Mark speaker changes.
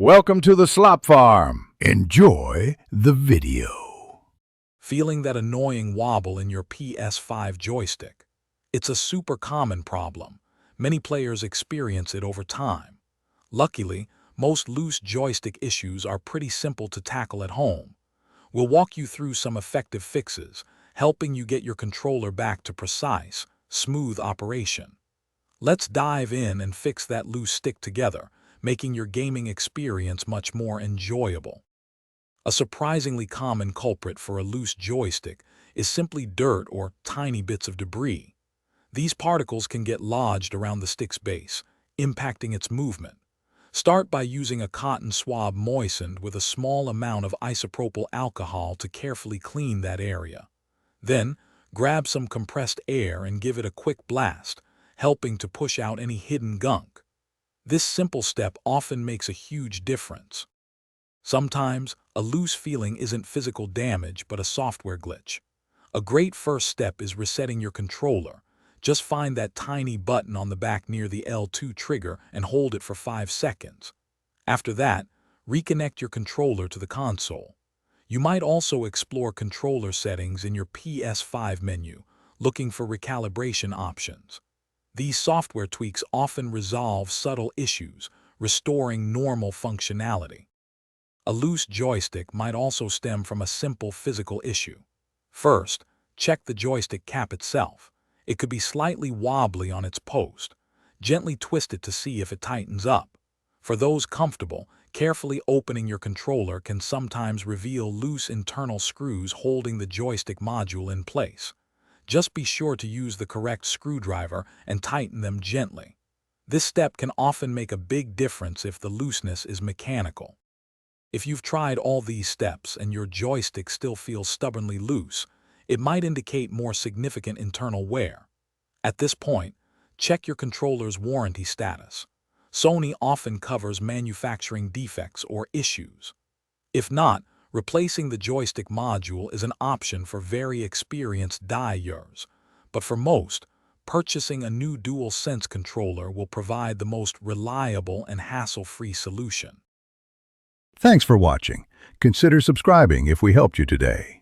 Speaker 1: Welcome to the Slop Farm. Enjoy the video.
Speaker 2: Feeling that annoying wobble in your PS5 joystick? It's a super common problem. Many players experience it over time. Luckily, most loose joystick issues are pretty simple to tackle at home. We'll walk you through some effective fixes, helping you get your controller back to precise, smooth operation. Let's dive in and fix that loose stick together, making your gaming experience much more enjoyable. A surprisingly common culprit for a loose joystick is simply dirt or tiny bits of debris. These particles can get lodged around the stick's base, impacting its movement. Start by using a cotton swab moistened with a small amount of isopropyl alcohol to carefully clean that area. Then, grab some compressed air and give it a quick blast, helping to push out any hidden gunk. This simple step often makes a huge difference. Sometimes, a loose feeling isn't physical damage but a software glitch. A great first step is resetting your controller. Just find that tiny button on the back near the L2 trigger and hold it for 5 seconds. After that, reconnect your controller to the console. You might also explore controller settings in your PS5 menu, looking for recalibration options. These software tweaks often resolve subtle issues, restoring normal functionality. A loose joystick might also stem from a simple physical issue. First, check the joystick cap itself. It could be slightly wobbly on its post. Gently twist it to see if it tightens up. For those comfortable, carefully opening your controller can sometimes reveal loose internal screws holding the joystick module in place. Just be sure to use the correct screwdriver and tighten them gently. This step can often make a big difference if the looseness is mechanical. If you've tried all these steps and your joystick still feels stubbornly loose, it might indicate more significant internal wear. At this point, check your controller's warranty status. Sony often covers manufacturing defects or issues. If not, replacing the joystick module is an option for very experienced die-ers, but for most, purchasing a new DualSense controller will provide the most reliable and hassle-free solution.
Speaker 1: Thanks for watching. Consider subscribing if we helped you today.